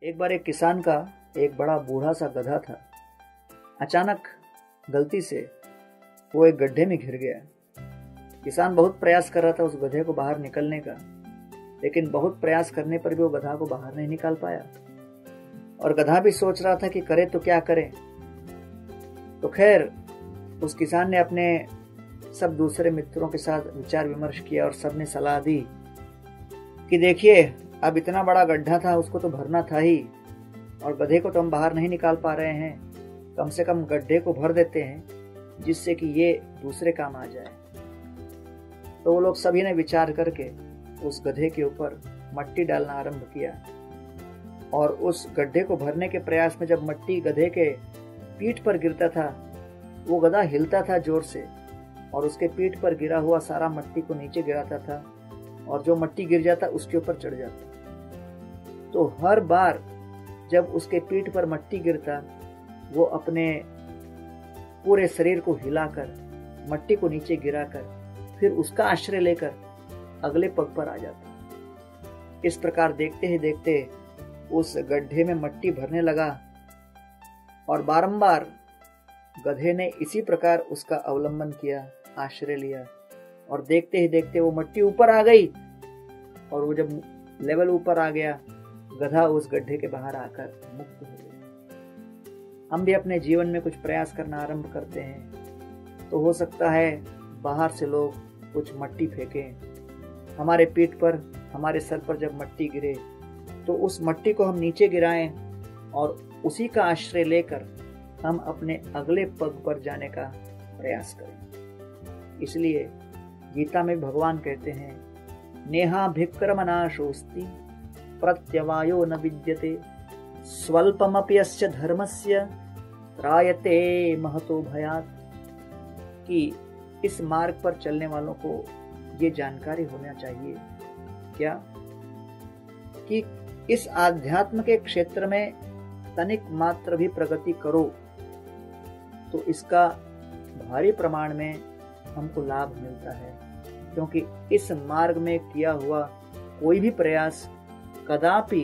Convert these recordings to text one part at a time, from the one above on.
एक बार एक किसान का एक बड़ा बूढ़ा सा गधा था। अचानक गलती से वो एक गड्ढे में घिर गया। किसान बहुत प्रयास कर रहा था उस गधे को बाहर निकलने का, लेकिन बहुत प्रयास करने पर भी वो गधा को बाहर नहीं निकाल पाया। और गधा भी सोच रहा था कि करे तो क्या करे। तो खैर, उस किसान ने अपने सब दूसरे मित्रों के साथ विचार विमर्श किया और सबने सलाह दी कि देखिए, अब इतना बड़ा गड्ढा था, उसको तो भरना था ही, और गधे को तो हम बाहर नहीं निकाल पा रहे हैं। कम से कम गड्ढे को भर देते हैं जिससे कि ये दूसरे काम आ जाए। तो वो लोग सभी ने विचार करके उस गधे के ऊपर मट्टी डालना आरंभ किया। और उस गड्ढे को भरने के प्रयास में जब मट्टी गधे के पीठ पर गिरता था, वो गधा हिलता था जोर से और उसके पीठ पर गिरा हुआ सारा मट्टी को नीचे गिराता था, और जो मट्टी गिर जाता उसके ऊपर चढ़ जाता। तो हर बार जब उसके पीठ पर मट्टी गिरता, वो अपने पूरे शरीर को हिलाकर मट्टी को नीचे गिराकर फिर उसका आश्रय लेकर अगले पग पर आ जाता। इस प्रकार देखते ही देखते उस गड्ढे में मट्टी भरने लगा और बारंबार गधे ने इसी प्रकार उसका अवलंबन किया, आश्रय लिया, और देखते ही देखते वो मट्टी ऊपर आ गई। और वो जब लेवल ऊपर आ गया, गधा उस गड्ढे के बाहर आकर मुक्त हो गया। हम भी अपने जीवन में कुछ प्रयास करना आरंभ करते हैं तो हो सकता है बाहर से लोग कुछ मट्टी फेंकें हमारे पीठ पर, हमारे सर पर। जब मट्टी गिरे तो उस मट्टी को हम नीचे गिराएं और उसी का आश्रय लेकर हम अपने अगले पग पर जाने का प्रयास करें। इसलिए गीता में भगवान कहते हैं, नेहा भिक्रमनाशोस्ति प्रत्यवायो न विद्यते स्वल्पमपि अस्य धर्मस्य त्रायते महतो भयात्। कि इस मार्ग पर चलने वालों को ये जानकारी होना चाहिए क्या कि इस आध्यात्म के क्षेत्र में तनिक मात्र भी प्रगति करो तो इसका भारी प्रमाण में हमको लाभ मिलता है, क्योंकि इस मार्ग में किया हुआ कोई भी प्रयास कदापि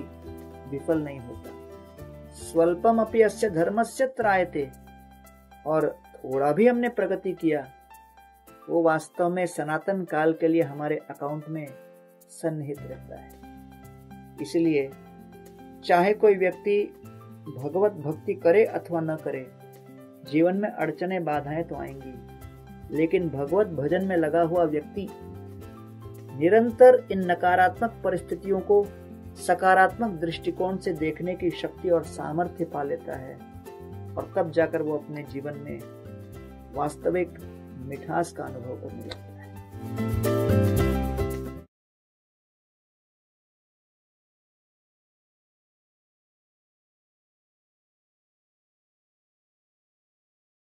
विफल नहीं होता। स्वल्पम अपि अस्य धर्मस्य त्रायते, और थोड़ा भी हमने प्रगति किया वो वास्तव में सनातन काल के लिए हमारे अकाउंट में सन्निहित रहता है। इसलिए चाहे कोई व्यक्ति भगवत भक्ति करे अथवा न करे, जीवन में अड़चने बाधाएं तो आएंगी, लेकिन भगवत भजन में लगा हुआ व्यक्ति निरंतर इन नकारात्मक परिस्थितियों को सकारात्मक दृष्टिकोण से देखने की शक्ति और सामर्थ्य पा लेता है, और तब जाकर वो अपने जीवन में वास्तविक मिठास का अनुभव करने लगता है।